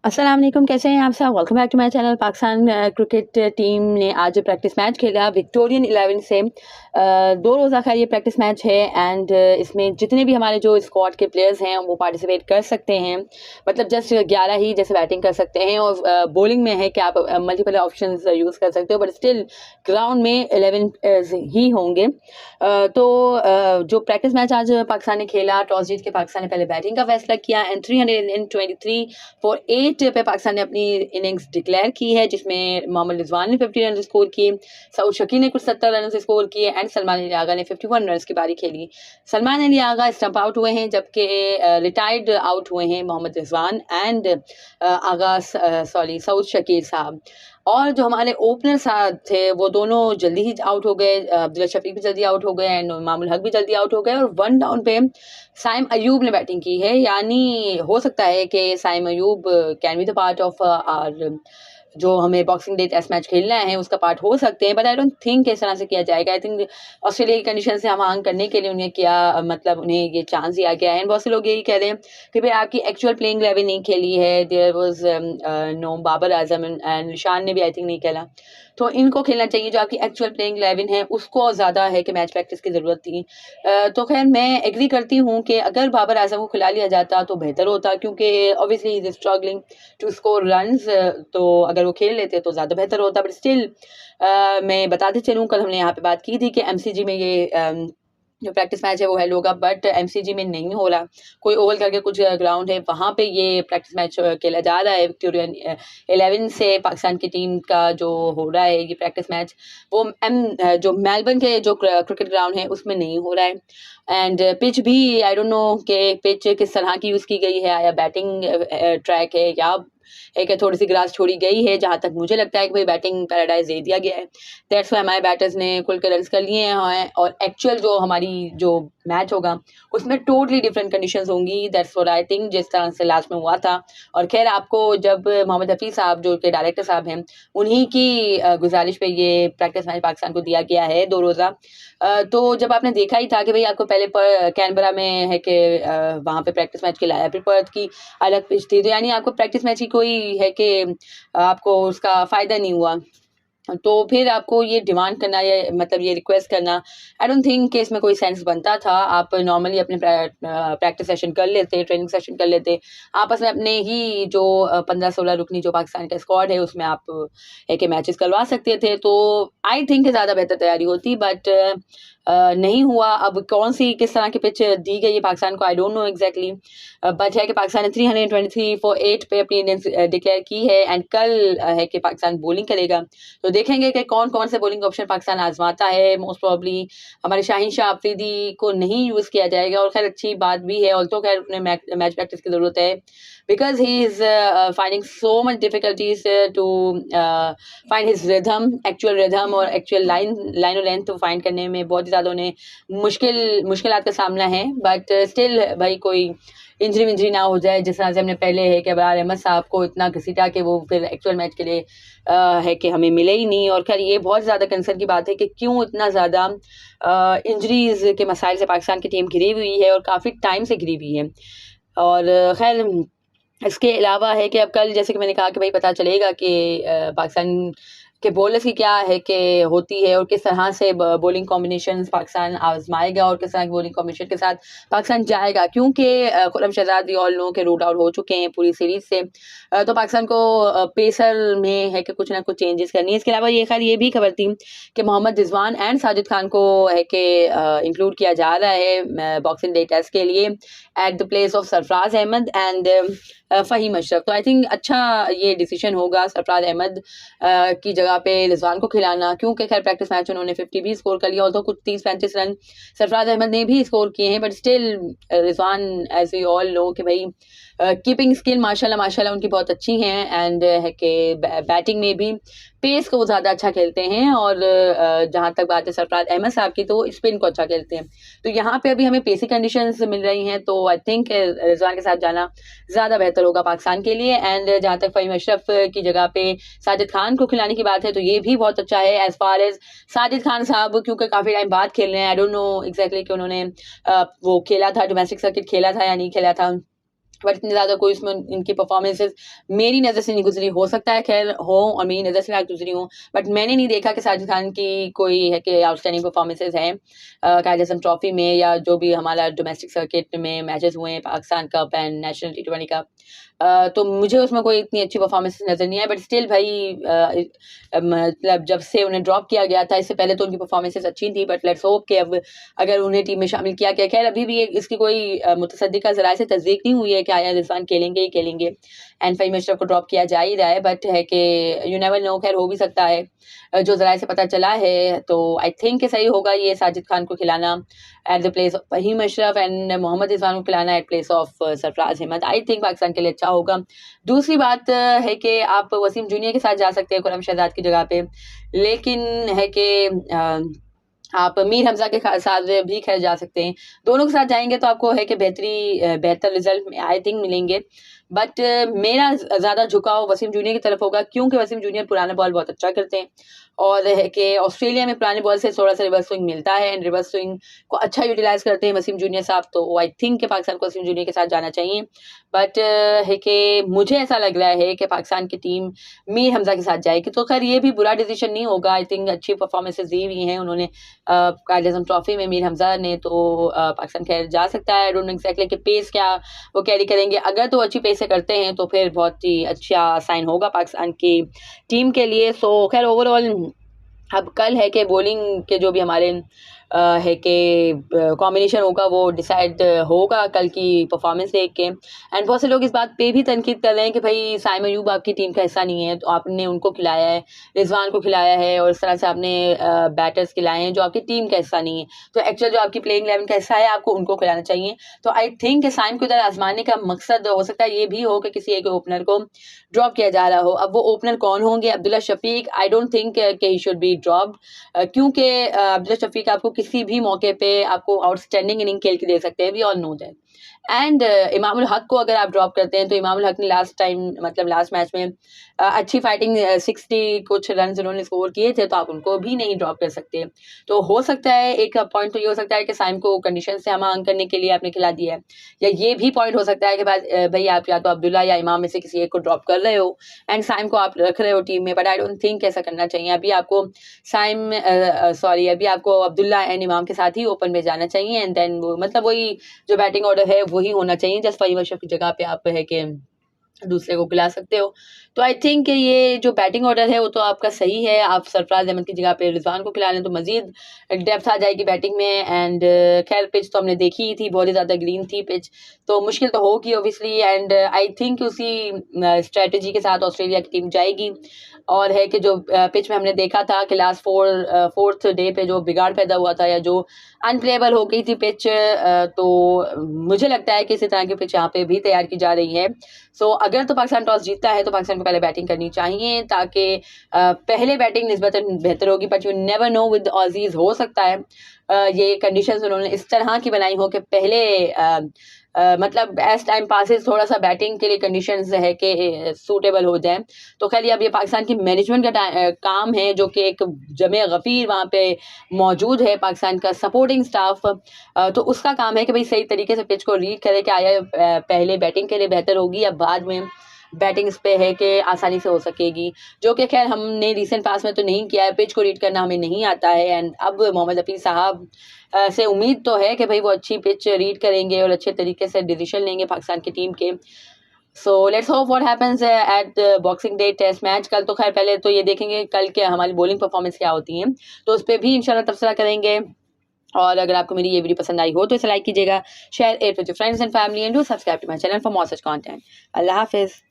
अस्सलाम वालेकुम, कैसे हैं आप सब। Welcome back to my channel. Pakistan cricket team ने आज जो प्रैक्टिस मैच खेला विक्टोरियन 11 से, दो रोज़ा का ये प्रैक्टिस मैच है। एंड इसमें जितने भी हमारे जो स्क्वाड के प्लेयर्स हैं वो पार्टिसिपेट कर सकते हैं। मतलब जस्ट 11 ही जैसे बैटिंग कर सकते हैं, और बॉलिंग में है कि आप मल्टीपल ऑप्शंस यूज़ कर सकते हो, बट स्टिल ग्राउंड में 11 ही होंगे। जो प्रैक्टिस मैच आज पाकिस्तान ने खेला, टॉस जीत के पाकिस्तान ने पहले बैटिंग का फैसला किया एंड 323 फॉर 8 पे पाकिस्तान ने अपनी इनिंग्स डिक्लेयर की है, जिसमें मोहम्मद रिजवान ने 50 रन स्कोर किए, सऊद शकील ने कुछ 70 रन स्कोर किए एंड सलमान अली आगा ने 51 रन की बारी खेली। सलमान अली आगा स्टंप आउट हुए हैं, जबकि रिटायर्ड आउट हुए हैं मोहम्मद रिजवान एंड सऊद शकील साहब। और जो हमारे ओपनर साहब थे वो दोनों जल्दी ही आउट हो गए। अब्दुल्ला शफीक भी जल्दी आउट हो गए एंड मामूल हक भी जल्दी आउट हो गए, और 1 डाउन पे साइम अयूब ने बैटिंग की है। यानी हो सकता है कि Saim Ayub can be the part of our जो हमें बॉक्सिंग डे टेस्ट मैच खेलना है उसका पार्ट हो सकते हैं, बट आई डोंट थिंक इस तरह से किया जाएगा। आई थिंक ऑस्ट्रेलिया की कंडीशन से हम आंग करने के लिए उन्हें किया, मतलब उन्हें ये चांस दिया गया है। बहुत से लोग यही कह रहे हैं कि भाई आपकी एक्चुअल प्लेइंग 11 नहीं खेली है। There was no Babar Azam and निशान ने भी आई थिंक नहीं खेला, तो इनको खेलना चाहिए। जो आपकी एक्चुअल प्लेइंग 11 है उसको ज़्यादा है कि मैच प्रैक्टिस की ज़रूरत थी। तो खैर मैं एग्री करती हूँ कि अगर बाबर आजम को खिला लिया जाता तो बेहतर होता, क्योंकि obviously is struggling to score runs. तो अगर वो खेल लेते तो ज़्यादा बेहतर होता, बट स्टिल मैं बताते चलूँ, कल हमने यहाँ पे बात की थी कि एमसीजी में ये जो प्रैक्टिस मैच है वो हेल्ड होगा, बट एमसीजी में नहीं हो रहा। कोई ओवल करके कुछ ग्राउंड है वहाँ पे ये प्रैक्टिस मैच खेला जा रहा है। विक्टोरियन 11 से पाकिस्तान की टीम का जो हो रहा है ये प्रैक्टिस मैच, वो जो मेलबर्न के जो क्रिकेट ग्राउंड है उसमें नहीं हो रहा है। एंड पिच भी आई डोंट नो कि पिच किस तरह की यूज़ की गई है, या बैटिंग ट्रैक है या एक थोड़ी सी ग्रास छोड़ी गई है। जहाँ तक मुझे लगता है कि भाई बैटिंग पैराडाइज दे दिया गया है, दैट्स वाई हमारे बैटर्स ने खुल के रन कर लिए हैं। और एक्चुअल जो हमारी जो मैच होगा उसमें टोटली डिफरेंट कंडीशंस होंगी, दैट्स व्हाट आई थिंक, जिस तरह से लास्ट में हुआ था। और खैर आपको जब मोहम्मद हफीज़ साहब जो के डायरेक्टर साहब हैं उन्हीं की गुजारिश पे ये प्रैक्टिस मैच पाकिस्तान को दिया गया है 2 रोज़ा। तो जब आपने देखा ही था कि भाई आपको पहले कैनबरा में है कि वहाँ पे प्रैक्टिस मैच खिलाया, फिर पर्थ की अलग पिच थी, तो यानी आपको प्रैक्टिस मैच की कोई है कि आपको उसका फ़ायदा नहीं हुआ। तो फिर आपको ये डिमांड करना या मतलब ये रिक्वेस्ट करना, आई डोंट थिंक कि इसमें कोई सेंस बनता था। आप नॉर्मली अपने प्रैक्टिस सेशन कर लेते, ट्रेनिंग सेशन कर लेते, आपस में अपने ही जो 15-16 रुकनी जो पाकिस्तान का स्क्वाड है उसमें आप एक मैचेस करवा सकते थे, तो आई थिंक ज़्यादा बेहतर तैयारी होती। बट नहीं हुआ। अब कौन सी किस तरह की पिच दी गई है पाकिस्तान को I don't know exactly, but है कि पाकिस्तान ने 323 फॉर 8 पे अपनी इनिंग्स डिक्लेयर की है। एंड कल है कि पाकिस्तान बॉलिंग करेगा, तो देखेंगे कि कौन कौन से बॉलिंग ऑप्शन पाकिस्तान आजमाता है। मोस्ट प्रॉब्ली हमारे शाहीन शाह अफरीदी को नहीं यूज़ किया जाएगा, और खैर अच्छी बात भी है, ऑल्सो खैर उन्हें मैच प्रैक्टिस की ज़रूरत है, because he is finding so much difficulties to find his rhythm, actual rhythm और एक्चुअल लाइन और लेंथ फाइंड करने में बहुत ज़्यादा उन्हें मुश्किलात का सामना है। बट स्टिल भाई कोई इंजरी ना हो जाए, जिस तरह से हमने पहले है कि अबरार अहमद साहब को इतना घसीटा कि वो फिर एक्चुअल मैच के लिए है कि हमें मिले ही नहीं। और खैर ये बहुत ज़्यादा कंसर्न की बात है कि क्यों इतना ज़्यादा इंजरीज़ के मसाइल से पाकिस्तान की टीम घिरी हुई है, और काफ़ी टाइम से घिरी हुई है। और खैर इसके अलावा है कि अब कल जैसे कि मैंने कहा कि भाई पता चलेगा कि पाकिस्तान के बॉलर्स की क्या है कि होती है, और किस तरह से बॉलिंग कॉम्बिनेशन पाकिस्तान आजमाएगा, और किस तरह की बॉलिंग कॉम्बिनेशन के साथ पाकिस्तान जाएगा। क्योंकि खुर्रम शहजाद भी ऑल नो के रूट आउट हो चुके हैं पूरी सीरीज से, तो पाकिस्तान को पेसर में है कि कुछ ना कुछ चेंजेस करनी है। इसके अलावा ये खैर ये भी खबर थी कि मोहम्मद रिजवान एंड साजिद खान को है कि इंक्लूड किया जा रहा है बॉक्सिंग डे टेस्ट के लिए at the place of Sarfaraz Ahmed and Faheem Ashraf. तो आई थिंक अच्छा ये डिसीजन होगा सरफराज अहमद की जगह पे रिजवान को खिलाना, क्योंकि खैर प्रैक्टिस मैच उन्होंने 50 भी स्कोर कर लिया, और तो कुछ 30-35 रन सरफराज अहमद ने भी स्कोर किए हैं, but still Rizwan as we all know कि भाई कीपिंग स्किल माशाल्लाह उनकी बहुत अच्छी हैं, एंड है कि बैटिंग में भी पेस को वो ज़्यादा अच्छा खेलते हैं, और जहाँ तक बात है सरफराज अहमद साहब की तो स्पिन को अच्छा खेलते हैं। तो यहाँ पे अभी हमें पेसी कंडीशंस मिल रही हैं, तो आई थिंक रिजवान के साथ जाना ज़्यादा बेहतर होगा पाकिस्तान के लिए। एंड जहाँ तक फ़हीम अशरफ की जगह पे साजिद खान को खिलाने की बात है तो ये भी बहुत अच्छा है। As far as Sajid Khan साहब क्योंकि काफ़ी टाइम बाद खेल रहे हैं, आई डोंट नो एग्जैक्टली कि उन्होंने वो खेला था डोमेस्टिक सर्किट खेला था या नहीं खेला था, बट इतनी ज़्यादा कोई उसमें इनकी परफॉर्मेंसेस मेरी नज़र से नहीं गुजरी। हो सकता है खैर हो और मेरी नज़र से ना गुजरी हो, बट मैंने नहीं देखा कि साजिद खान की कोई है कि आउटस्टैंडिंग परफॉर्मेंसेस हैं कायद आज़म ट्रॉफी में या जो भी हमारा डोमेस्टिक सर्किट में मैचेस हुए हैं, Pakistan cup and national T20 cup. तो मुझे उसमें कोई इतनी अच्छी परफॉर्मेंस नज़र नहीं आई, बट स्टिल भाई मतलब जब से उन्हें ड्रॉप किया गया था, इससे पहले तो उनकी परफॉर्मेंसेस अच्छी थी, बट लेट्स होप कि अब अगर उन्हें टीम में शामिल किया गया। खैर अभी भी इसकी कोई मुतसद्दिका ज़राए से तस्दीक नहीं हुई है कि आया रिजवान खेलेंगे ही खेलेंगे एंड फ़हीम अशरफ को ड्रॉप किया जा ही रहा है, बट है कि यू नेवर नो, खैर हो भी सकता है। जो ज़राए से पता चला है तो आई थिंक सही होगा ये साजिद खान को खिलाना at the place of Faheem Ashraf and Mohammad Rizwan को खिलाना at place of Sarfaraz Ahmed. I think Pakistan के लिए अच्छा होगा। दूसरी बात है कि आप वसीम जूनियर के साथ जा सकते हैं खुर्रम शहजाद की जगह पे, लेकिन है कि आप मीर हमजा के साथ भी खैर जा सकते हैं। दोनों के साथ जाएंगे तो आपको है कि बेहतर रिजल्ट आई थिंक मिलेंगे, बट मेरा ज़्यादा झुकाव वसीम जूनियर की तरफ होगा, क्योंकि वसीम जूनियर पुराना बॉल बहुत अच्छा करते हैं और है कि ऑस्ट्रेलिया में पुराने बॉल से थोड़ा सा रिवर्स स्विंग मिलता है एंड रिवर्स स्विंग को अच्छा यूटिलाइज करते हैं वसीम जूनियर साहब। तो आई थिंक कि पाकिस्तान को वसीम जूनियर के साथ जाना चाहिए, बट है कि मुझे ऐसा लग रहा है कि पाकिस्तान की टीम मीर हमजा के साथ जाएगी। तो खैर ये भी बुरा डिसीजन नहीं होगा, आई थिंक अच्छी परफॉर्मेंसेज दी हुई हैं उन्होंने कायद आज़म ट्रॉफी में मीर हमजा ने, तो पाकिस्तान खैर जा सकता है। आई डोंट नो एक्जैक्टली कि पेस क्या वो कैरी करेंगे, अगर तो अच्छी पेस से करते हैं तो फिर बहुत ही अच्छा साइन होगा पाकिस्तान की टीम के लिए। सो खैर ओवरऑल अब कल है कि बॉलिंग के जो भी हमारे है कि कॉम्बिनेशन होगा वो डिसाइड होगा कल की परफॉर्मेंस देख के। एंड बहुत से लोग इस बात पे भी तनकीद कर रहे हैं कि भाई साइम अयूब आपकी टीम का हिस्सा नहीं है, तो आपने उनको खिलाया है, रिजवान को खिलाया है और इस तरह से आपने बैटर्स खिलाए हैं जो आपकी टीम का हिस्सा नहीं है, तो एक्चुअल जो आपकी प्लेइंग 11 का हिस्सा है आपको उनको खिलाना चाहिए। तो आई थिंक साइम को इधर आजमाने का मकसद हो सकता है ये भी हो कि किसी एक ओपनर को ड्रॉप किया जा रहा हो। अब वो ओपनर कौन होंगे? Abdullah Shafique, I don't think कि ही शुड बी ड्रॉप्ड, क्योंकि अब्दुल्ला शफीक आपको किसी भी मौके पे आपको आउटस्टैंडिंग इनिंग खेल के दे सकते हैं, we all know that. And Imamul Haq को अगर आप ड्रॉप करते हैं तो इमामुल हक ने लास्ट टाइम मतलब लास्ट मैच में अच्छी फाइटिंग 60 कुछ रन उन्होंने स्कोर किए थे, तो आप उनको भी नहीं ड्रॉप कर सकते। तो हो सकता है एक पॉइंट तो ये हो सकता है कि साइम को कंडीशन से हम करने के लिए आपने खिला दिया है, या ये भी पॉइंट हो सकता है कि भाई आप या तो अब्दुल्ला या इमाम में से किसी एक को ड्रॉप कर रहे हो एंड साइम को आप रख रहे हो टीम में, बट आई डोंट थिंक ऐसा करना चाहिए। अभी आपको अभी आपको अब्दुल्ला एंड इमाम के साथ ही ओपन में जाना चाहिए एंड देन वो मतलब वही जो बैटिंग ऑर्डर है वही होना चाहिए। जस्ट फ़हीम अशरफ की जगह पे आप है कि दूसरे को खिला सकते हो। तो आई थिंक ये जो बैटिंग ऑर्डर है वो तो आपका सही है, आप सरफराज अहमद की जगह पे रिजवान को खिला लें तो मजीद डेप्थ आ जाएगी बैटिंग में। एंड खैर पिच तो हमने देखी ही थी, बहुत ही ज़्यादा ग्रीन थी पिच, तो मुश्किल तो होगी ओबियसली। एंड आई थिंक उसी स्ट्रेटजी के साथ ऑस्ट्रेलिया की टीम जाएगी। और है कि जो पिच में हमने देखा था कि लास्ट फोर्थ डे पे जो बिगाड़ पैदा हुआ था या जो अनप्लेएबल हो गई थी पिच, तो मुझे लगता है कि इसी तरह की पिच यहाँ पे भी तैयार की जा रही है। सो अगर तो पाकिस्तान टॉस जीतता है तो पाकिस्तान को पहले बैटिंग करनी चाहिए, ताकि पहले बैटिंग निस्बतन बेहतर होगी, but you never know with Aussies, हो सकता है ये कंडीशंस उन्होंने इस तरह की बनाई हो कि पहले मतलब एज टाइम पासिस थोड़ा सा बैटिंग के लिए कंडीशंस है कि सूटेबल हो जाए। तो खैर अब ये पाकिस्तान की मैनेजमेंट का काम है, जो कि एक जमे गफ़ीर वहाँ पे मौजूद है, पाकिस्तान का सपोर्टिंग स्टाफ, तो उसका काम है कि भाई सही तरीके से पिच को रीड करे कि आया पहले बैटिंग के लिए बेहतर होगी या बाद में बैटिंग इस पे है कि आसानी से हो सकेगी, जो कि खैर हमने रिसेंट पास में तो नहीं किया है, पिच को रीड करना हमें नहीं आता है। एंड अब मोहम्मद हफीज़ साहब से उम्मीद तो है कि भाई वो अच्छी पिच रीड करेंगे और अच्छे तरीके से डिसीजन लेंगे पाकिस्तान की टीम के। So let's hope what happens at boxing day test match कल। तो खैर पहले तो ये देखेंगे कल के हमारी बॉलिंग परफॉर्मेंस क्या होती है, तो उस पर भी इंशाल्लाह तबसरा करेंगे। और अगर आपको मेरी ये वीडियो पसंद आई हो तो इसे लाइक कीजिएगा, share it with your friends and family, and do subscribe to my channel for more such content. अल्लाह हाफिज़।